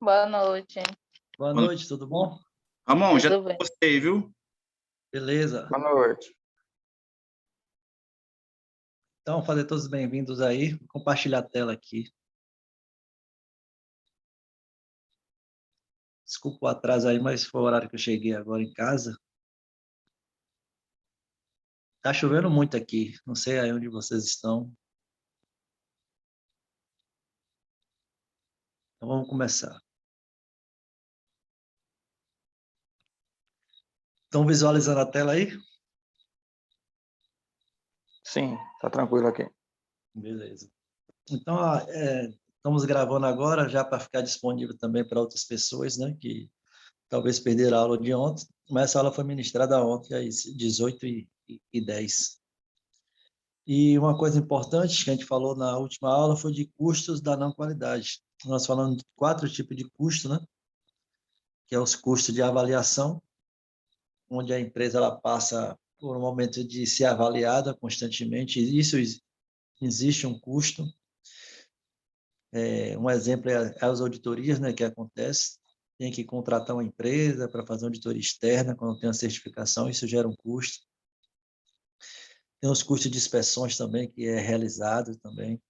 Boa noite. Boa noite, tudo bom? Ramon, já Tudo bem. gostei, viu? Beleza. Boa noite. Então, fazer todos bem-vindos aí. Vou compartilhar a tela aqui. Desculpa o atraso aí, mas foi o horário que eu cheguei agora em casa. Tá chovendo muito aqui. Não sei aí onde vocês estão. Então, vamos começar. Estão visualizando a tela aí? Sim, tá tranquilo aqui. Beleza. Então, estamos gravando agora já para ficar disponível também para outras pessoas, né, que talvez perderam a aula de ontem, mas essa aula foi ministrada ontem às 18h10. E uma coisa importante que a gente falou na última aula foi de custos da não qualidade. Nós falamos de 4 tipos de custo, né, que é os custos de avaliação, onde a empresa ela passa por um momento de ser avaliada constantemente, e isso existe um custo. Um exemplo é as auditorias, né, que acontece. Tem que contratar uma empresa para fazer uma auditoria externa, quando tem uma certificação, isso gera um custo. Tem os custos de inspeções também, que é realizado também.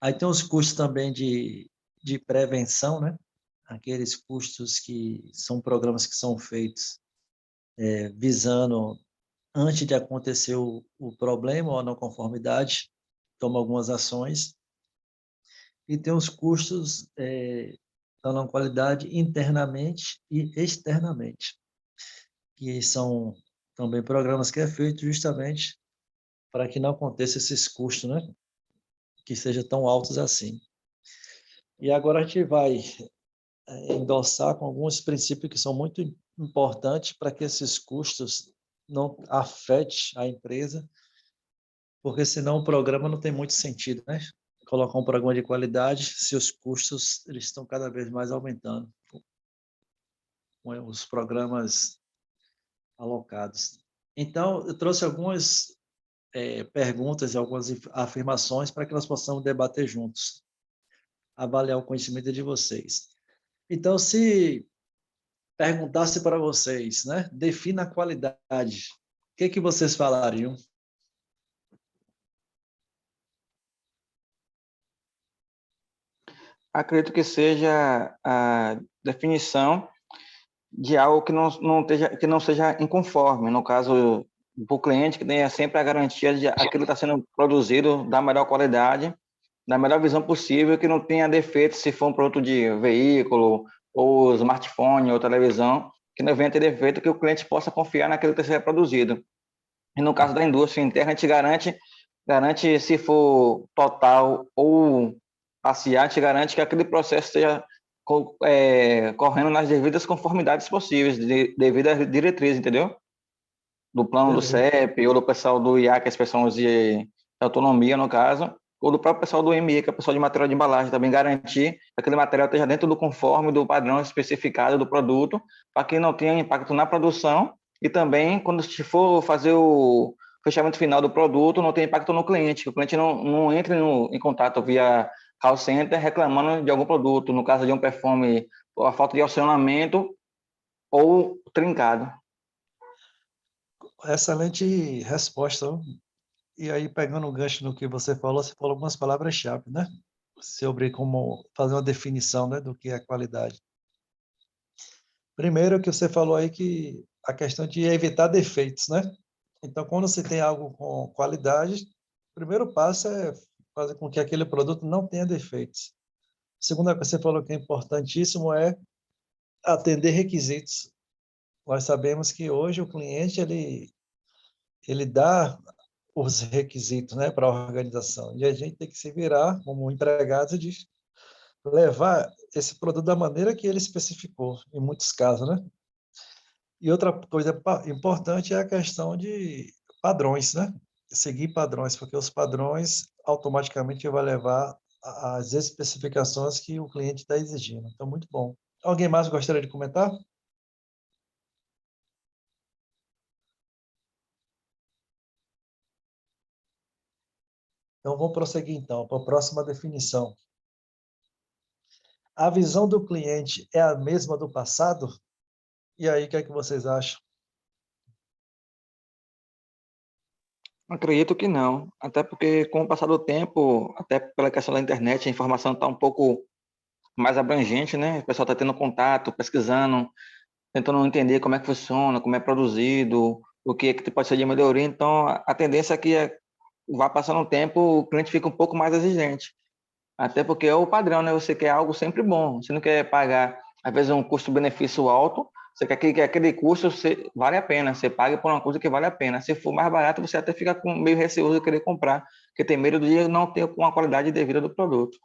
Aí tem os custos também de prevenção, né? Aqueles custos que são programas que são feitos visando, antes de acontecer o problema ou a não conformidade, toma algumas ações. E tem os custos da não qualidade internamente e externamente, que são também programas que é feito justamente para que não aconteça esses custos, né? Que sejam tão altos assim. E agora a gente vai endossar com alguns princípios que são muito importantes para que esses custos não afetem a empresa, porque senão o programa não tem muito sentido, né? Colocar um programa de qualidade se os custos eles estão cada vez mais aumentando com os programas alocados. Então, eu trouxe algumas perguntas e algumas afirmações para que nós possamos debater juntos, avaliar o conhecimento de vocês. Então, se perguntasse para vocês, né, defina a qualidade, o que vocês falariam? Acredito que seja a definição de algo que não seja inconforme. No caso, para o cliente, que tenha sempre a garantia de aquilo está sendo produzido da melhor qualidade, da melhor visão possível, que não tenha defeito se for um produto de veículo, ou smartphone, ou televisão, que não venha ter defeito, que o cliente possa confiar naquilo que está produzido. E no caso da indústria interna, a gente garante se for total ou parcial, a gente garante que aquele processo esteja correndo nas devidas conformidades possíveis, devido às diretrizes, entendeu? Do plano do CEP, ou do pessoal do IA, que é as pessoas de autonomia, no caso, ou do próprio pessoal do MI, que é o pessoal de material de embalagem, também garantir que aquele material esteja dentro do conforme, do padrão especificado do produto, para que não tenha impacto na produção, e também, quando se for fazer o fechamento final do produto, não tenha impacto no cliente, que o cliente não entre em contato via call center reclamando de algum produto, no caso de um perfume, a falta de acionamento ou trincado. Excelente resposta. E aí, pegando o gancho no que você falou algumas palavras-chave, né? Sobre como fazer uma definição, né, do que é qualidade. Primeiro, que você falou aí que a questão de evitar defeitos, né? Então, quando você tem algo com qualidade, o primeiro passo é fazer com que aquele produto não tenha defeitos. A segunda coisa que você falou que é importantíssimo é atender requisitos. Nós sabemos que hoje o cliente ele dá os requisitos, né, para a organização, e a gente tem que se virar como empregado de levar esse produto da maneira que ele especificou, em muitos casos, né? E outra coisa importante é a questão de padrões, né? Seguir padrões, porque os padrões automaticamente vai levar às especificações que o cliente está exigindo. Então, muito bom. Alguém mais gostaria de comentar? Então, vou prosseguir, então, para a próxima definição. a visão do cliente é a mesma do passado? E aí, o que é que vocês acham? Acredito que não, até porque com o passar do tempo, até pela questão da internet, a informação está um pouco mais abrangente, né? O pessoal está tendo contato, pesquisando, tentando entender como é que funciona, como é produzido, o que é que pode ser de melhoria. Então, a tendência é que vai passando o tempo, o cliente fica um pouco mais exigente. Até porque é o padrão, né? Você quer algo sempre bom. Você não quer pagar, às vezes, um custo-benefício alto. Você quer que aquele custo vale a pena. Você paga por uma coisa que vale a pena. Se for mais barato, você até fica com meio receoso de querer comprar, porque tem medo de não ter uma qualidade devida do produto.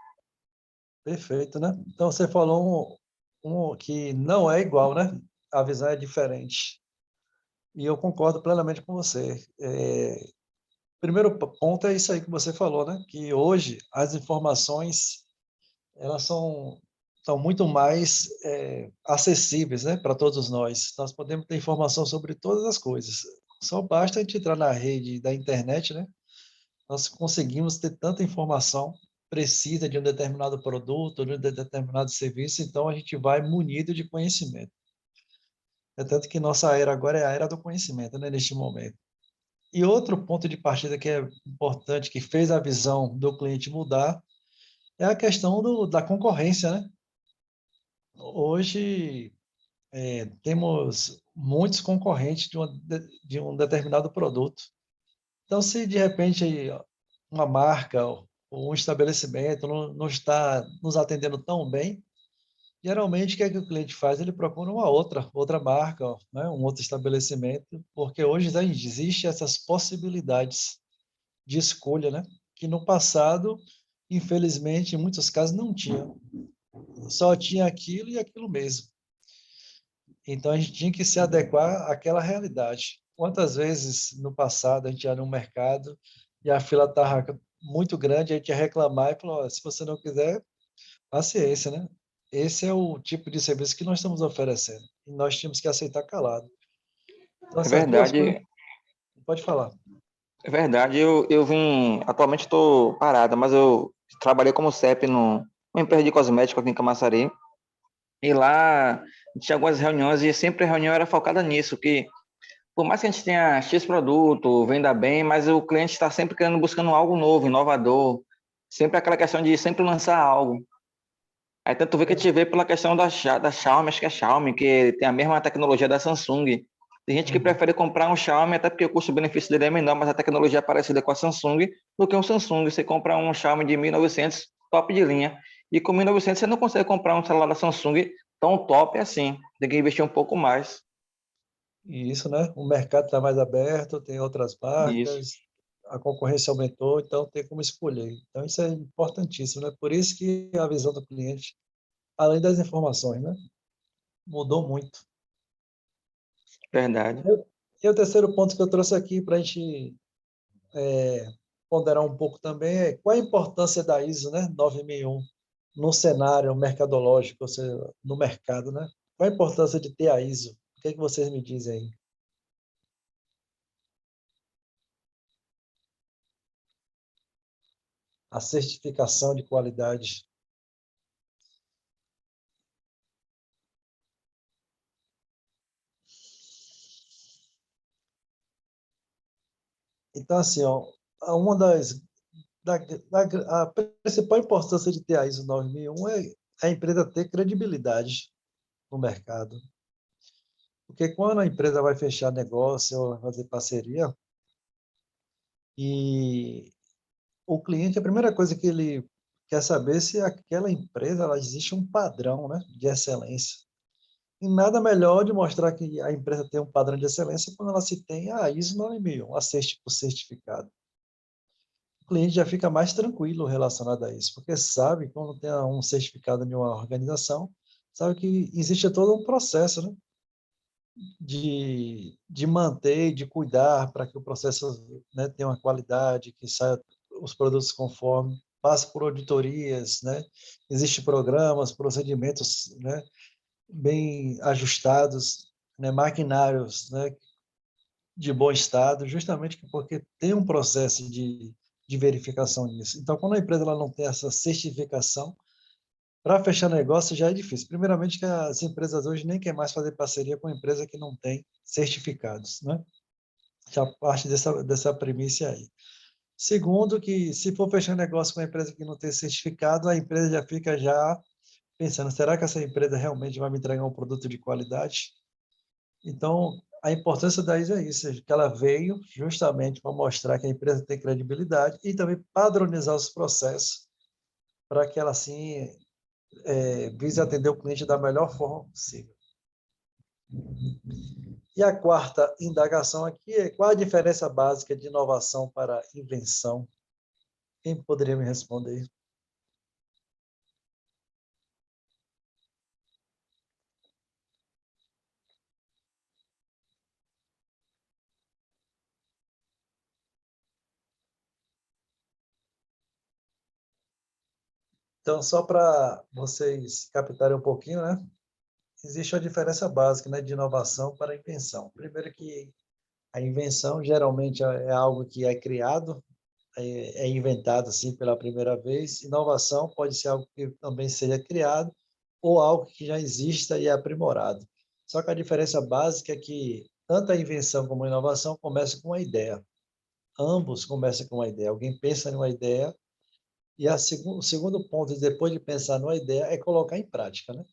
Perfeito, né? Então, você falou que não é igual, né? A visão é diferente. E eu concordo plenamente com você. Primeiro ponto é isso aí que você falou, né? Que hoje as informações elas são muito mais acessíveis, né, para todos nós. Nós podemos ter informação sobre todas as coisas. Só basta a gente entrar na rede da internet, né? Nós conseguimos ter tanta informação precisa de um determinado produto, de um determinado serviço, então a gente vai munido de conhecimento. É tanto que nossa era agora é a era do conhecimento, né, neste momento. E outro ponto de partida que é importante, que fez a visão do cliente mudar, é a questão da concorrência, né? Hoje, temos muitos concorrentes de um determinado produto. Então, se de repente uma marca ou um estabelecimento não está nos atendendo tão bem, geralmente o que é que o cliente faz? Ele procura uma outra marca, né? Um outro estabelecimento, porque hoje já existe essas possibilidades de escolha, né? Que no passado, infelizmente, em muitos casos não tinha. Só tinha aquilo e aquilo mesmo. Então a gente tinha que se adequar àquela realidade. Quantas vezes no passado a gente ia no mercado e a fila estava muito grande, a gente ia reclamar e falou: se você não quiser, paciência, né? Esse é o tipo de serviço que nós estamos oferecendo e nós tínhamos que aceitar calado. Então É essas duas coisas, verdade, pode falar. é verdade. Eu vim, atualmente estou parada, mas eu trabalhei como CEP numa empresa de cosméticos aqui em Camaçari. E lá tinha algumas reuniões e sempre a reunião era focada nisso, que por mais que a gente tenha X produto, venda bem, mas o cliente está sempre querendo, buscando algo novo, inovador, sempre aquela questão de sempre lançar algo. Aí tanto vê que a gente vê pela questão da Xiaomi, acho que é Xiaomi, que tem a mesma tecnologia da Samsung. Tem gente que Uhum. prefere comprar um Xiaomi até porque o custo-benefício dele é menor, mas a tecnologia é parecida com a Samsung, do que um Samsung. Você compra um Xiaomi de 1.900, top de linha, e com 1.900 você não consegue comprar um celular da Samsung tão top assim. Tem que investir um pouco mais. E isso, né? O mercado está mais aberto, tem outras Isso, marcas, a concorrência aumentou, então tem como escolher. Então isso é importantíssimo, né? Por isso que a visão do cliente, além das informações, né? Mudou muito. verdade. E o terceiro ponto que eu trouxe aqui para a gente ponderar um pouco também é qual a importância da ISO, né? 9001 no cenário mercadológico, ou seja, no mercado, né? Qual a importância de ter a ISO? O que é que vocês me dizem aí? A certificação de qualidade. Então, assim, ó, uma da, a principal importância de ter a ISO 9001 é a empresa ter credibilidade no mercado. Porque quando a empresa vai fechar negócio ou fazer parceria, e o cliente, a primeira coisa que ele quer saber é se aquela empresa ela existe um padrão, né, de excelência. E nada melhor de mostrar que a empresa tem um padrão de excelência quando ela se tem a ISO 9001, a o certificado. O cliente já fica mais tranquilo relacionado a isso, porque sabe, quando tem um certificado de uma organização, sabe que existe todo um processo, né, de manter, de cuidar para que o processo, né, tenha uma qualidade, que saia os produtos conforme, passe por auditorias, né, existem programas, procedimentos, né, bem ajustados, né, maquinários, né, de bom estado, justamente porque tem um processo de verificação disso. Então, quando a empresa ela não tem essa certificação, Para fechar negócio já é difícil. Primeiramente, que as empresas hoje nem querem mais fazer parceria com empresa que não tem certificados, né? Já parte dessa premissa aí. Segundo, que se for fechar negócio com uma empresa que não tem certificado, a empresa já fica já pensando, será que essa empresa realmente vai me entregar um produto de qualidade? Então, a importância da ISO é isso, que ela veio justamente para mostrar que a empresa tem credibilidade e também padronizar os processos para que ela, assim, vise atender o cliente da melhor forma possível. E a quarta indagação aqui é qual a diferença básica de inovação para invenção? Quem poderia me responder? Então, só para vocês captarem um pouquinho, né? Existe uma diferença básica, né, de inovação para invenção. Primeiro que a invenção geralmente é algo que é criado, é inventado assim pela primeira vez. Inovação pode ser algo que também seja criado ou algo que já exista e é aprimorado. Só que a diferença básica é que tanto a invenção como a inovação começam com uma ideia. Ambos começam com uma ideia. Alguém pensa numa ideia e o segundo ponto, depois de pensar numa ideia, é colocar em prática, né?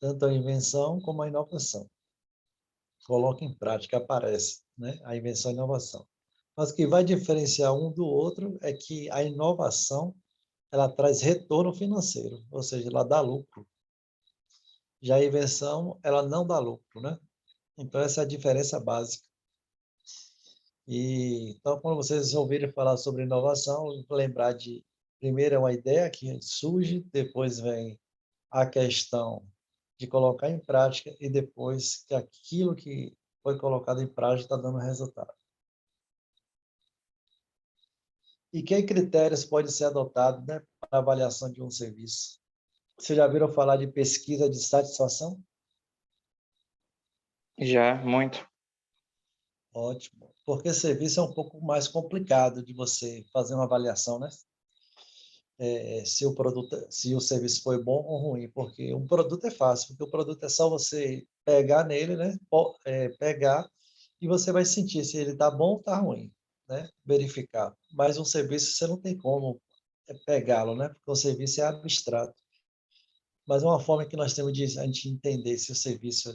Tanto a invenção como a inovação. Coloca em prática, aparece, né? A invenção e a inovação. Mas o que vai diferenciar um do outro é que a inovação ela traz retorno financeiro, ou seja, ela dá lucro. Já a invenção, ela não dá lucro, né? Então, essa é a diferença básica. Então, quando vocês ouvirem falar sobre inovação, lembrar de, primeiro é uma ideia que surge, depois vem a questão de colocar em prática e depois que aquilo que foi colocado em prática está dando resultado. E que critérios podem ser adotados, né, para avaliação de um serviço? Vocês já viram falar de pesquisa de satisfação? Já, muito. Ótimo. Porque serviço é um pouco mais complicado de você fazer uma avaliação, né? Se o produto, se o serviço foi bom ou ruim, porque um produto é fácil, porque o produto é só você pegar nele, né? Pegar e você vai sentir se ele está bom ou está ruim, né? Verificar. Mas um serviço você não tem como pegá-lo, né? Porque o serviço é abstrato. Mas uma forma que nós temos de a gente entender se o serviço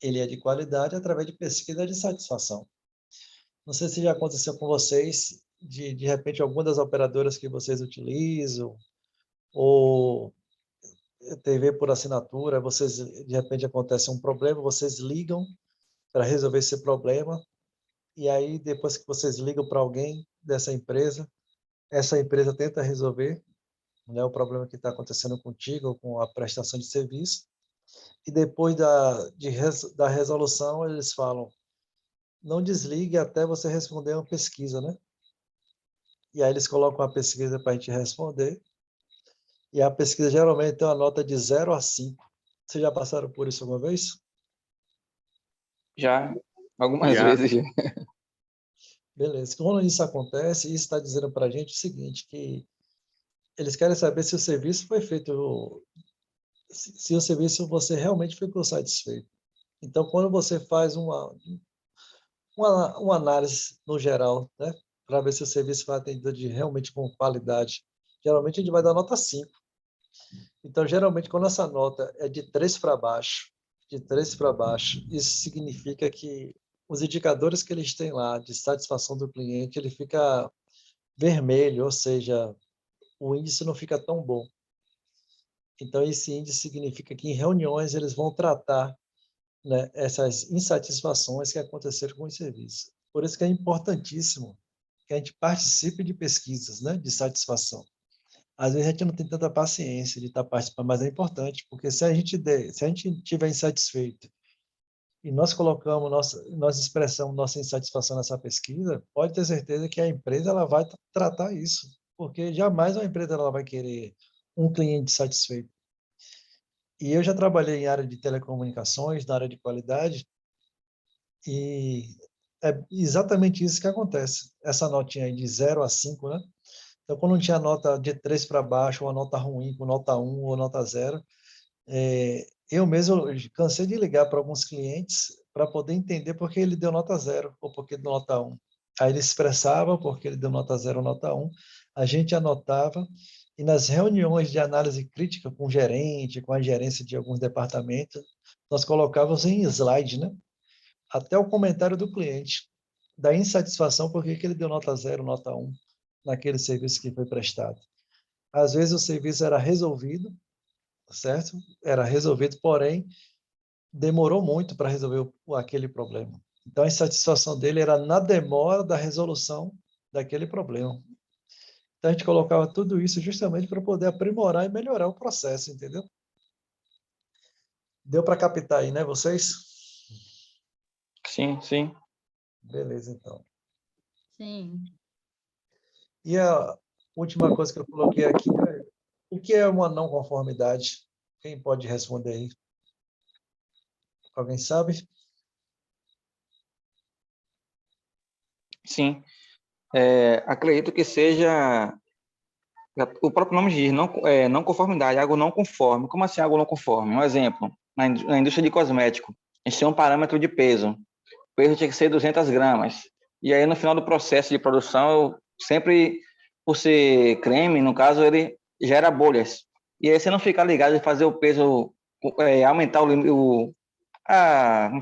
ele é de qualidade é através de pesquisa de satisfação. Não sei se já aconteceu com vocês, de repente, alguma das operadoras que vocês utilizam, ou TV por assinatura, vocês, de repente, acontece um problema, vocês ligam para resolver esse problema, e aí, depois que vocês ligam para alguém dessa empresa, essa empresa tenta resolver, né, o problema que está acontecendo contigo, com a prestação de serviço, e depois da resolução, eles falam, não desligue até você responder uma pesquisa, né? E aí eles colocam uma pesquisa para a gente responder, e a pesquisa geralmente tem uma nota de 0 a 5. Vocês já passaram por isso alguma vez? Já, algumas Já. vezes já. Beleza. Quando isso acontece, isso está dizendo para a gente o seguinte, que eles querem saber se o serviço foi feito, se o serviço você realmente ficou satisfeito. Então, quando você faz uma análise no geral, né, para ver se o serviço foi atendido realmente com qualidade, geralmente a gente vai dar nota 5. Então, geralmente, quando essa nota é de 3 para baixo, isso significa que os indicadores que eles têm lá de satisfação do cliente, ele fica vermelho, ou seja, o índice não fica tão bom. Então, esse índice significa que em reuniões eles vão tratar, né, essas insatisfações que aconteceram com o serviço. Por isso que é importantíssimo que a gente participe de pesquisas, né, de satisfação. Às vezes a gente não tem tanta paciência de estar participando, mas é importante, porque se a gente estiver insatisfeito e nós expressamos nossa insatisfação nessa pesquisa, pode ter certeza que a empresa ela vai tratar isso, porque jamais uma empresa ela vai querer um cliente satisfeito. E eu já trabalhei em área de telecomunicações, na área de qualidade, e é exatamente isso que acontece. Essa notinha aí de 0 a 5, né? Então, quando não tinha nota de 3 para baixo, uma nota ruim, com nota 1 ou nota 0, eu mesmo cansei de ligar para alguns clientes para poder entender por que ele deu nota 0 ou por que deu nota 1. Aí ele expressava por que ele deu nota 0 ou nota 1, a gente anotava, e nas reuniões de análise crítica com o gerente, com a gerência de alguns departamentos, nós colocávamos em slide, né? Até o comentário do cliente, da insatisfação por que ele deu nota 0, nota 1 naquele serviço que foi prestado. Às vezes o serviço era resolvido, certo? Era resolvido, porém, demorou muito para resolver aquele problema. Então, a insatisfação dele era na demora da resolução daquele problema. Então, a gente colocava tudo isso justamente para poder aprimorar e melhorar o processo, entendeu? Deu para captar aí, né, vocês? Sim, sim. Beleza, então. Sim. E a última coisa que eu coloquei aqui é o que é uma não conformidade? Quem pode responder aí? Alguém sabe? Sim. Acredito que seja o próprio nome diz, não conformidade, algo não conforme. Como assim algo não conforme? Um exemplo, na indústria de cosmético, a gente tem um parâmetro de peso. O peso tinha que ser 200 gramas. E aí, no final do processo de produção, sempre, por ser creme, no caso, ele gera bolhas. E aí, você não fica ligado de fazer o peso, aumentar vamos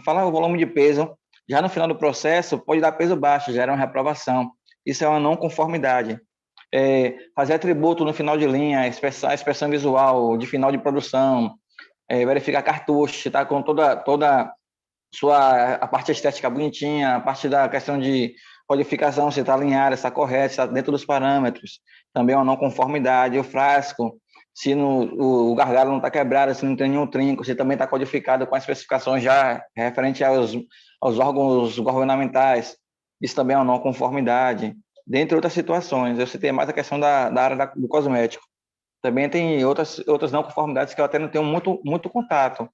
falar, o volume de peso, já no final do processo, pode dar peso baixo, gera uma reprovação. Isso é uma não conformidade. Fazer atributo no final de linha, a expressão visual de final de produção, verificar cartucho, tá com toda a parte estética bonitinha, a parte da questão de codificação, se está alinhada, se está correto, se está dentro dos parâmetros. Também é uma não conformidade. O frasco, se o gargalo não está quebrado, se não tem nenhum trinco, se também está codificado com as especificações já referente aos órgãos governamentais. Isso também é uma não conformidade. Dentre outras situações, eu citei mais a questão da área do cosmético. Também tem outras não conformidades que eu até não tenho muito contato,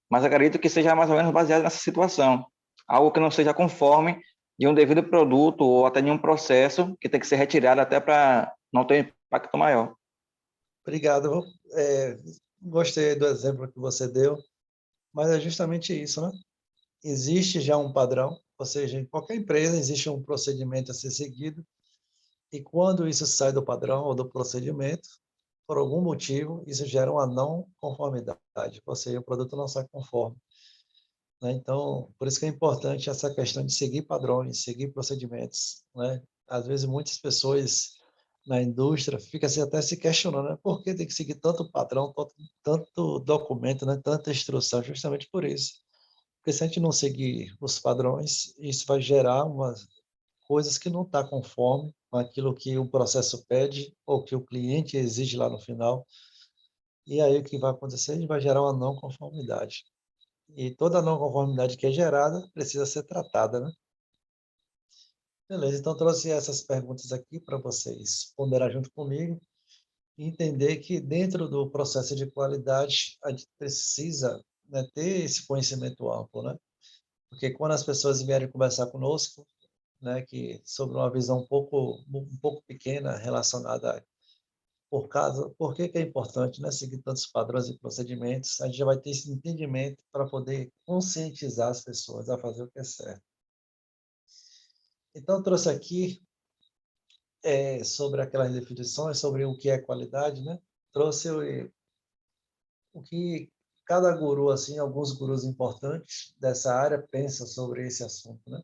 mas acredito que seja mais ou menos baseado nessa situação. Algo que não seja conforme de um devido produto ou até de um processo que tem que ser retirado até para não ter um impacto maior. Obrigado. Gostei do exemplo que você deu, mas é justamente isso, né? Existe já um padrão, ou seja, em qualquer empresa existe um procedimento a ser seguido, e quando isso sai do padrão ou do procedimento, por algum motivo, isso gera uma não conformidade, ou seja, o produto não sai conforme. Né? Então, por isso que é importante essa questão de seguir padrões, seguir procedimentos. Né? Às vezes, muitas pessoas na indústria ficam assim, até se questionando, né? Por que tem que seguir tanto padrão, tanto documento, né? Tanta instrução, justamente por isso. Porque se a gente não seguir os padrões, isso vai gerar umas coisas que não está conforme com aquilo que o processo pede ou que o cliente exige lá no final. E aí o que vai acontecer? Ele vai gerar uma não conformidade. E toda não conformidade que é gerada precisa ser tratada, né? Beleza, então trouxe essas perguntas aqui para vocês ponderar junto comigo e entender que dentro do processo de qualidade a gente precisa, né, ter esse conhecimento amplo, né? Porque quando as pessoas vierem conversar conosco, né, que sobre uma visão um pouco pequena relacionada a por que é importante, né, seguir tantos padrões e procedimentos, a gente já vai ter esse entendimento para poder conscientizar as pessoas a fazer o que é certo. Então, eu trouxe aqui sobre aquelas definições, sobre o que é qualidade, né? Trouxe o que cada guru, assim, alguns gurus importantes dessa área pensam sobre esse assunto, né?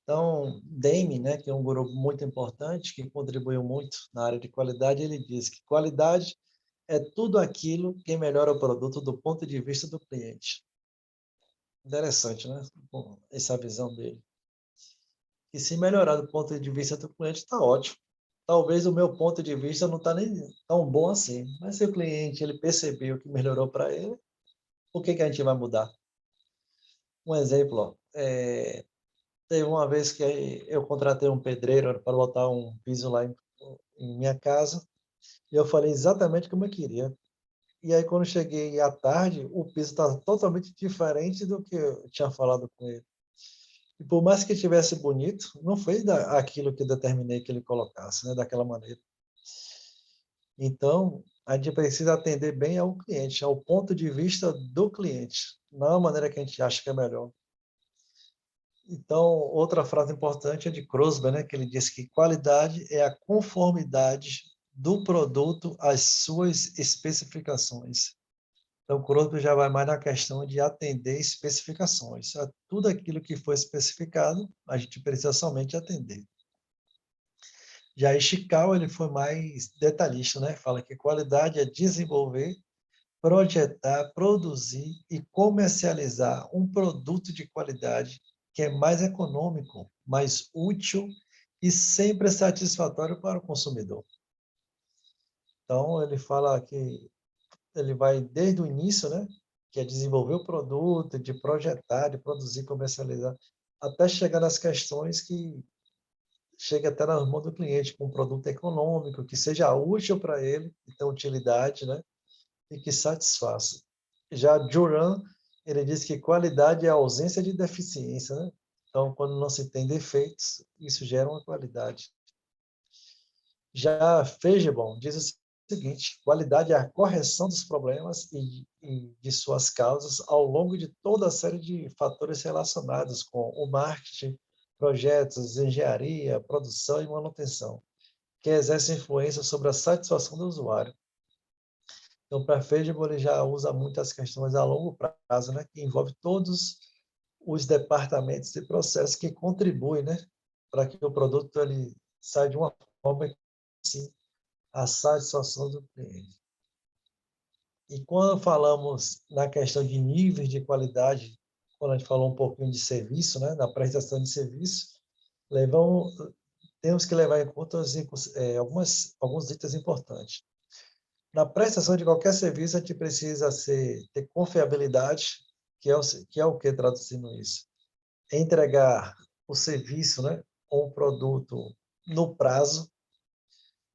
Então, Dame, né, que é um guru muito importante, que contribuiu muito na área de qualidade, ele diz que qualidade é tudo aquilo que melhora o produto do ponto de vista do cliente. Interessante, né? Bom, essa visão dele. E se melhorar do ponto de vista do cliente, está ótimo. Talvez o meu ponto de vista não está nem tão bom assim, mas se o cliente ele percebeu que melhorou para ele, por que a gente vai mudar? Um exemplo, ó, teve uma vez que eu contratei um pedreiro para botar um piso lá em minha casa, e eu falei exatamente como eu queria. E aí, quando cheguei à tarde, o piso estava totalmente diferente do que eu tinha falado com ele. E por mais que tivesse bonito, não foi aquilo que determinei que ele colocasse, né, daquela maneira. Então, a gente precisa atender bem ao cliente, ao ponto de vista do cliente, não a maneira que a gente acha que é melhor. Então, outra frase importante é de Crosby, né, que ele diz que qualidade é a conformidade do produto às suas especificações. Então, Crosby já vai mais na questão de atender especificações. Tudo aquilo que foi especificado, a gente precisa somente atender. Já Ishikawa, ele foi mais detalhista, né? Fala que qualidade é desenvolver, projetar, produzir e comercializar um produto de qualidade que é mais econômico, mais útil e sempre satisfatório para o consumidor. Então, ele fala que ele vai desde o início, né? Que é desenvolver o produto, de projetar, de produzir, comercializar, até chegar nas questões que chega até nas mãos do cliente, com um produto econômico, que seja útil para ele, que tenha utilidade, né? E que satisfaça. Já Juran, ele diz que qualidade é a ausência de deficiência, né? Então, quando não se tem defeitos, isso gera uma qualidade. Já Feijebaum diz o seguinte: qualidade é a correção dos problemas e de suas causas ao longo de toda a série de fatores relacionados com o marketing, projetos, engenharia, produção e manutenção, que exercem influência sobre a satisfação do usuário. Então, para Feijebaum, ele já usa muitas questões a longo prazo, né, que envolve todos os departamentos e processos que contribuem, né, para que o produto ele saia de uma forma assim, a satisfação do cliente. E quando falamos na questão de níveis de qualidade, quando a gente falou um pouquinho de serviço, né, na prestação de serviço, temos que levar em conta alguns itens importantes. Na prestação de qualquer serviço, a gente precisa ter confiabilidade, que é o que traduzindo isso? É entregar o serviço, né, ou o produto no prazo.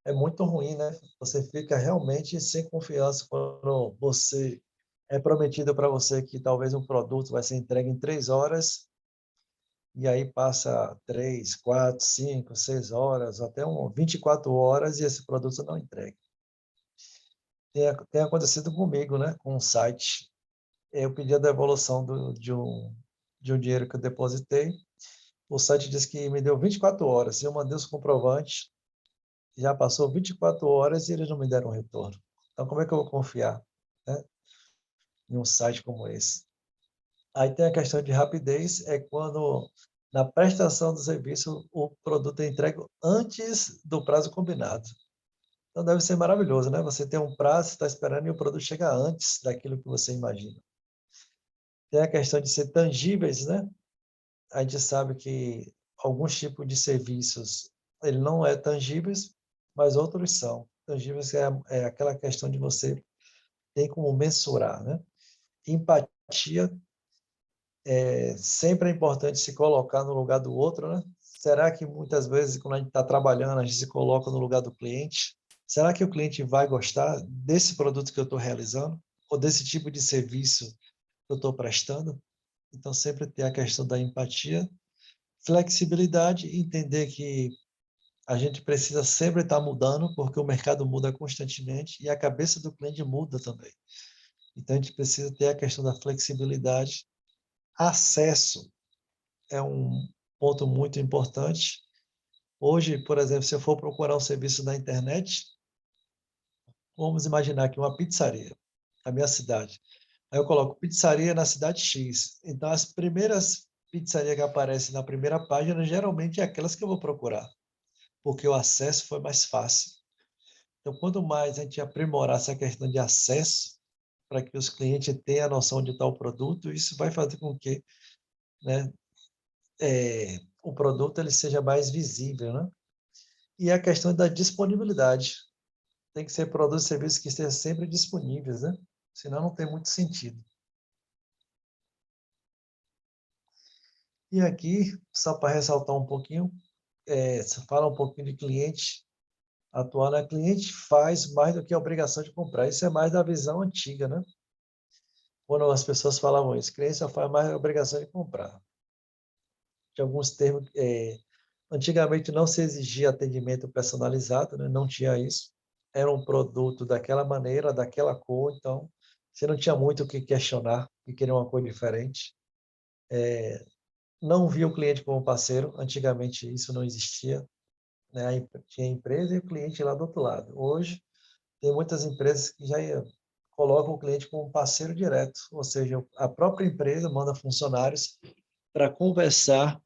É muito ruim, né? Você fica realmente sem confiança quando é prometido para você que talvez um produto vai ser entregue em 3 horas e aí passa 3, 4, 5, 6 horas, até 24 horas e esse produto não entrega. Tem acontecido comigo, né? Com um site. Eu pedi a devolução de um dinheiro que eu depositei. O site disse que me deu 24 horas. Eu mandei os comprovantes. Já passou 24 horas e eles não me deram retorno. Então, como é que eu vou confiar, né, em um site como esse? Aí tem a questão de rapidez, é quando na prestação do serviço o produto é entregue antes do prazo combinado. Então deve ser maravilhoso, né? Você tem um prazo, está esperando e o produto chega antes daquilo que você imagina. Tem a questão de ser tangíveis, né? A gente sabe que alguns tipos de serviços ele não é tangíveis, mas outros são. Tangíveis é aquela questão de você ter como mensurar, né? Empatia, sempre é importante se colocar no lugar do outro, né? Será que muitas vezes, quando a gente está trabalhando, a gente se coloca no lugar do cliente? Será que o cliente vai gostar desse produto que eu estou realizando? Ou desse tipo de serviço que eu estou prestando? Então, sempre ter a questão da empatia, flexibilidade, entender que a gente precisa sempre estar mudando, porque o mercado muda constantemente e a cabeça do cliente muda também. Então, a gente precisa ter a questão da flexibilidade. Acesso é um ponto muito importante. Hoje, por exemplo, se eu for procurar um serviço na internet, vamos imaginar que uma pizzaria, na minha cidade. Aí eu coloco pizzaria na cidade X. Então, as primeiras pizzarias que aparecem na primeira página, geralmente é aquelas que eu vou procurar, porque o acesso foi mais fácil. Então, quanto mais a gente aprimorar essa questão de acesso, para que os clientes tenham a noção de tal produto, isso vai fazer com que, né, o produto ele seja mais visível, né? E a questão da disponibilidade. Tem que ser produtos e serviços que estejam sempre disponíveis, né? Senão não tem muito sentido. E aqui, só para ressaltar um pouquinho, você fala um pouquinho de cliente atual, né? Cliente faz mais do que a obrigação de comprar. Isso é mais da visão antiga, né? Quando as pessoas falavam isso, cliente só faz mais a obrigação de comprar. de alguns termos. Antigamente não se exigia atendimento personalizado, né? Não tinha isso. Era um produto daquela maneira, daquela cor, então você não tinha muito o que questionar e querer uma cor diferente. Não via o cliente como parceiro, antigamente isso não existia, né? Tinha a empresa e o cliente lá do outro lado. Hoje, tem muitas empresas que já colocam o cliente como parceiro direto, ou seja, a própria empresa manda funcionários para conversar,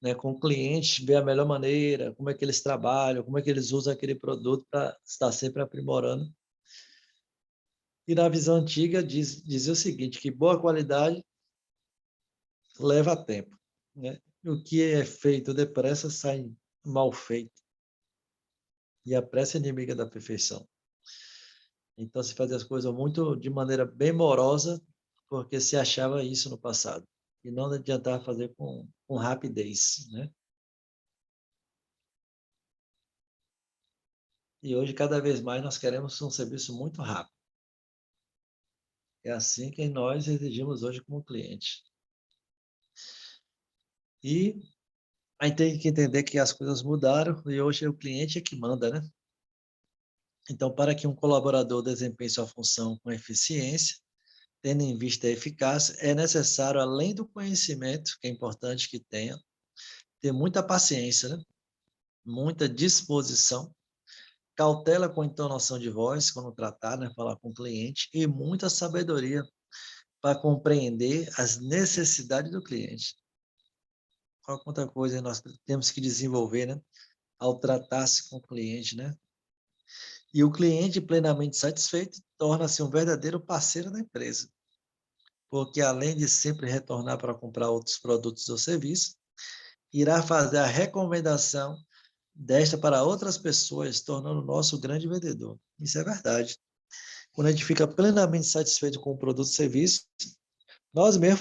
né, com o cliente, ver a melhor maneira, como é que eles trabalham, como é que eles usam aquele produto para estar sempre aprimorando. E na visão antiga dizia o seguinte, que boa qualidade leva tempo, né? E o que é feito depressa sai mal feito. E a pressa é inimiga da perfeição. Então se fazia as coisas muito de maneira bem morosa, porque se achava isso no passado. E não adiantava fazer com rapidez, né? E hoje, cada vez mais, nós queremos um serviço muito rápido. É assim que nós exigimos hoje como cliente. E aí tem que entender que as coisas mudaram e hoje é o cliente é que manda, né? Então, para que um colaborador desempenhe sua função com eficiência, tendo em vista a eficácia, é necessário, além do conhecimento, que é importante que tenha, ter muita paciência, né? Muita disposição, cautela com a entonação de voz, quando tratar, né? Falar com o cliente, e muita sabedoria para compreender as necessidades do cliente. Olha quanta coisa nós temos que desenvolver, né? Ao tratar-se com o cliente, né? E o cliente plenamente satisfeito torna-se um verdadeiro parceiro da empresa, porque além de sempre retornar para comprar outros produtos ou serviços, irá fazer a recomendação desta para outras pessoas, tornando o nosso grande vendedor. Isso é verdade. Quando a gente fica plenamente satisfeito com o produto ou serviço, nós mesmos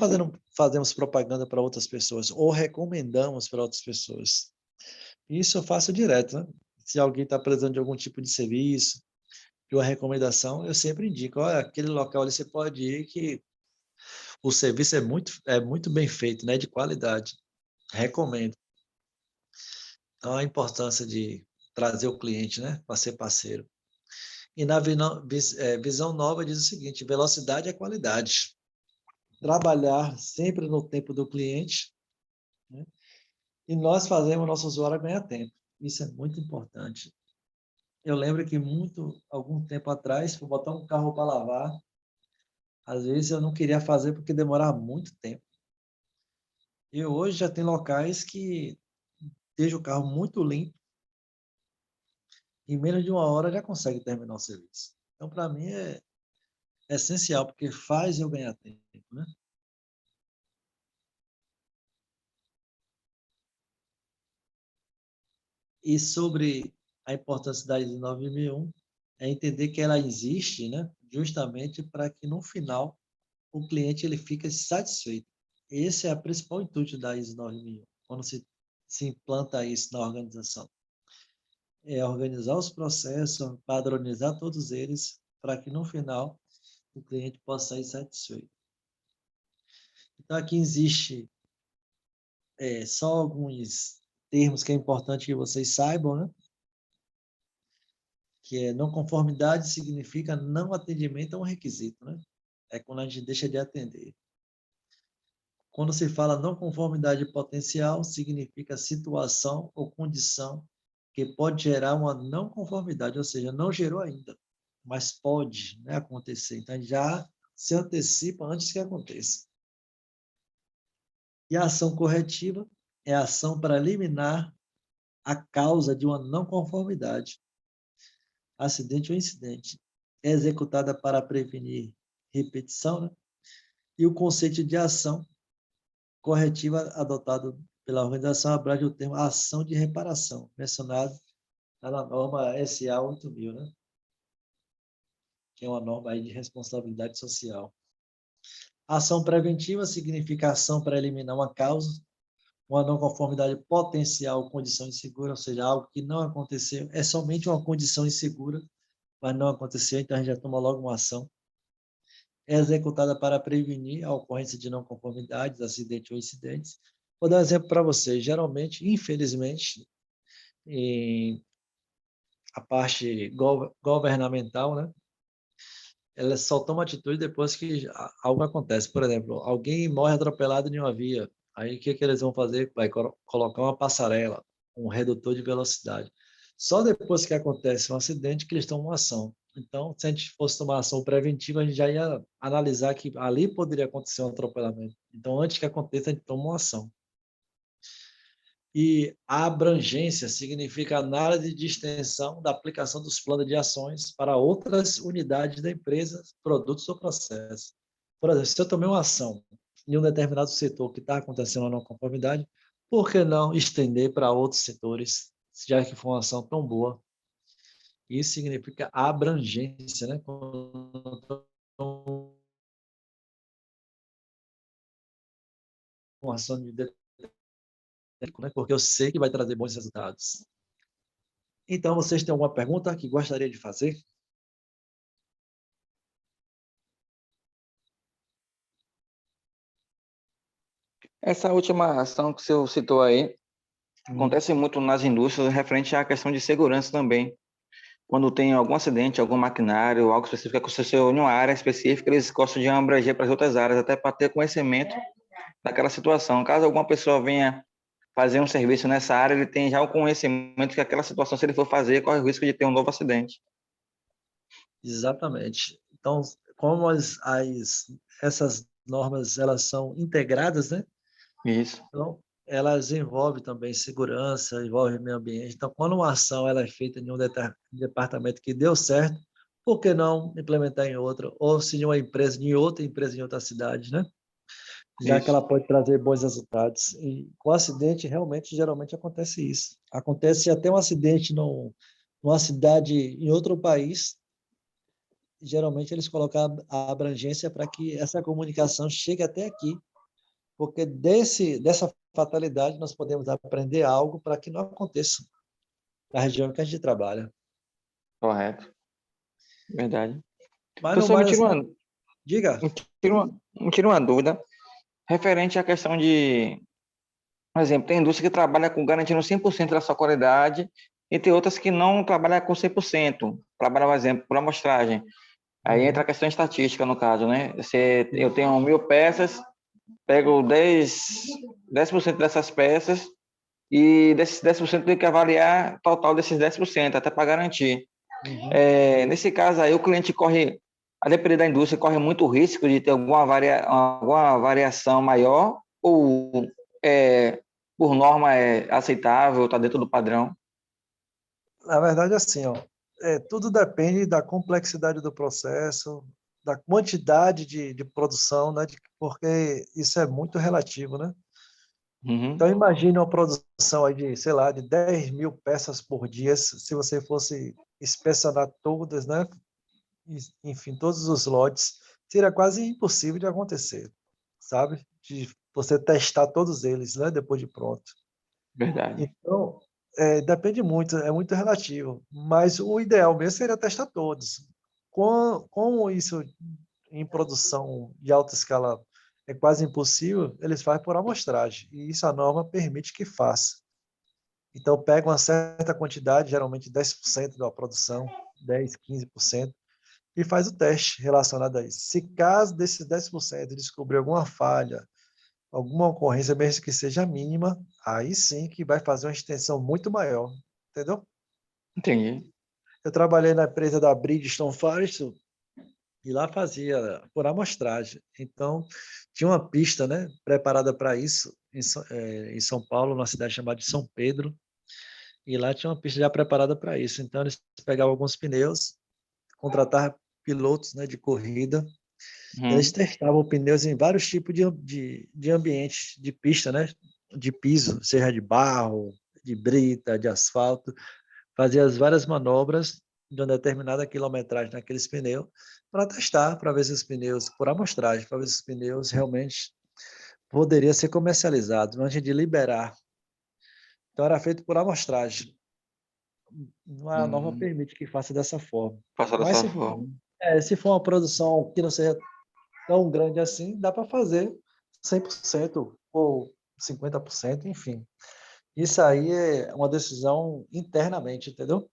fazemos propaganda para outras pessoas ou recomendamos para outras pessoas. Isso eu faço direto, né? Se alguém está precisando de algum tipo de serviço, de uma recomendação, eu sempre indico, olha, aquele local ali você pode ir que o serviço é muito bem feito, né? De qualidade. Recomendo. Então, a importância de trazer o cliente, né? Para ser parceiro. E na visão nova diz o seguinte, velocidade é qualidade. Trabalhar sempre no tempo do cliente, né? E nós fazemos o nosso usuário ganhar tempo. Isso é muito importante. Eu lembro que algum tempo atrás, fui botar um carro para lavar, às vezes eu não queria fazer porque demorava muito tempo. E hoje já tem locais que deixa o carro muito limpo, em menos de uma hora já consegue terminar o serviço. Então, para mim, é essencial, porque faz eu ganhar tempo, né? E sobre a importância da ISO 9001, é entender que ela existe, né? Justamente para que, no final, o cliente ele fique satisfeito. Esse é a principal intuito da ISO 9001, quando se implanta isso na organização. É organizar os processos, padronizar todos eles, para que, no final, o cliente possa sair satisfeito. Então, aqui existe só alguns termos que é importante que vocês saibam, né? Que é não conformidade significa não atendimento a um requisito, né? É quando a gente deixa de atender. Quando se fala não conformidade potencial, significa situação ou condição que pode gerar uma não conformidade, ou seja, não gerou ainda, mas pode, né, acontecer. Então, já se antecipa antes que aconteça. E a ação corretiva é a ação para eliminar a causa de uma não conformidade, acidente ou incidente. É executada para prevenir repetição, né? E o conceito de ação corretiva adotado pela organização abrange o termo ação de reparação, mencionado na norma SA 8000, né? Que é uma norma aí de responsabilidade social. Ação preventiva significa ação para eliminar uma causa, uma não conformidade potencial, condição insegura, ou seja, algo que não aconteceu, é somente uma condição insegura, mas não aconteceu, então a gente já toma logo uma ação. É executada para prevenir a ocorrência de não conformidades, acidentes ou incidentes, Vou dar um exemplo para vocês. Geralmente, infelizmente, a parte governamental, né? Ela só toma atitude depois que algo acontece. Por exemplo, alguém morre atropelado em uma via. Aí o que, que eles vão fazer? Vai colocar uma passarela, um redutor de velocidade. Só depois que acontece um acidente que eles tomam uma ação. Então, se a gente fosse tomar ação preventiva, a gente já ia analisar que ali poderia acontecer um atropelamento. Então, antes que aconteça, a gente toma uma ação. E a abrangência significa análise de extensão da aplicação dos planos de ações para outras unidades da empresa, produtos ou processos. Por exemplo, se eu tomei uma ação em um determinado setor que está acontecendo uma não conformidade, por que não estender para outros setores, já que foi uma ação tão boa? Isso significa abrangência, né? Uma ação de né? Porque eu sei que vai trazer bons resultados. Então, vocês têm alguma pergunta que gostaria de fazer? Essa última ação que você citou aí, acontece muito nas indústrias referente à questão de segurança também. Quando tem algum acidente, algum maquinário, algo específico que aconteceu em uma área específica, eles gostam de abranger para as outras áreas, até para ter conhecimento daquela situação. Caso alguma pessoa venha fazer um serviço nessa área, ele tem já o conhecimento que aquela situação, se ele for fazer, corre o risco de ter um novo acidente. Exatamente. Então, como essas normas elas são integradas, né? Isso. Então, elas envolvem também segurança, envolvem meio ambiente. Então, quando uma ação ela é feita em um departamento que deu certo, por que não implementar em outro? Ou se em uma empresa, em outra empresa, em outra cidade, né? Já que Isso. ela pode trazer bons resultados. E com acidente, realmente, geralmente acontece isso. Acontece até um acidente numa cidade em outro país, geralmente eles colocam a abrangência para que essa comunicação chegue até aqui, porque dessa fatalidade nós podemos aprender algo para que não aconteça na região que a gente trabalha. Correto. Verdade. Mas no Professor, mais, assim, diga. me tira uma dúvida referente à questão de, por exemplo, tem indústria que trabalha com garantindo 100% da sua qualidade e tem outras que não trabalham com 100%, trabalham, por exemplo, por amostragem. Aí entra a questão estatística, no caso, né? Eu tenho 1.000 peças, pego 10% dessas peças e desses 10% tem que avaliar o total desses 10%, até para garantir. Uhum. Nesse caso aí, o cliente corre, a depender da indústria, corre muito risco de ter alguma variação maior ou, é, por norma, é aceitável, está dentro do padrão? Na verdade, assim, ó, tudo depende da complexidade do processo, da quantidade de produção, né? Porque isso é muito relativo, né? Uhum. Então, imagine uma produção aí de, sei lá, de 10.000 peças por dia, se você fosse inspecionar todas, né? Enfim, todos os lotes, seria quase impossível de acontecer, sabe? De você testar todos eles, né? Depois de pronto. Verdade. Então, depende muito, é muito relativo, mas o ideal mesmo seria testar todos. Como isso em produção de alta escala é quase impossível, eles fazem por amostragem, e isso a norma permite que faça. Então, pega uma certa quantidade, geralmente 10% da produção, 10, 15%, e faz o teste relacionado a isso. Se caso desses 10% descobrir alguma falha, alguma ocorrência, mesmo que seja mínima, aí sim que vai fazer uma extensão muito maior, entendeu? Entendi. Eu trabalhei na empresa da Bridgestone Firestone e lá fazia por amostragem. Então, tinha uma pista, né, preparada para isso em São Paulo, numa cidade chamada de São Pedro, e lá tinha uma pista já preparada para isso. Então, eles pegavam alguns pneus, contratavam pilotos, né, de corrida. Eles Uhum. testavam pneus em vários tipos de ambientes, de pista, né? De piso, seja de barro, de brita, de asfalto. Fazia as várias manobras de uma determinada quilometragem naqueles pneus para testar, para ver se os pneus, por amostragem, para ver se os pneus realmente poderiam ser comercializados antes de liberar. Então, era feito por amostragem. A norma Uhum. permite que faça dessa forma. Passar Mas dessa forma. se for uma produção que não seja tão grande assim, dá para fazer 100% ou 50%, enfim. Isso aí é uma decisão internamente, entendeu?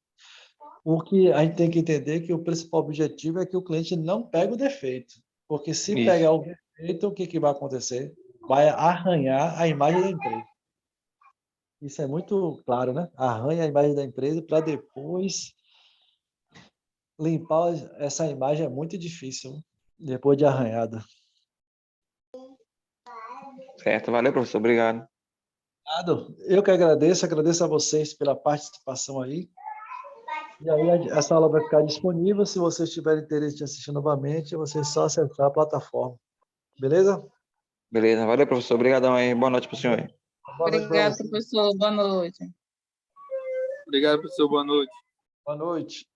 O que a gente tem que entender é que o principal objetivo é que o cliente não pegue o defeito. Porque se Isso. pegar o defeito, o que, que vai acontecer? Vai arranhar a imagem da empresa. Isso é muito claro, né? Arranha a imagem da empresa para depois limpar essa imagem é muito difícil, depois de arranhada. Certo, valeu, professor. Obrigado. Eu que agradeço a vocês pela participação aí. E aí essa aula vai ficar disponível. Se vocês tiverem interesse de assistir novamente, é vocês só acessar a plataforma. Beleza? Beleza, valeu, professor. Obrigadão aí. Boa noite para o senhor aí. Boa noite para Obrigada, vocês. professor. Boa noite. Obrigado, professor. Boa noite. Boa noite.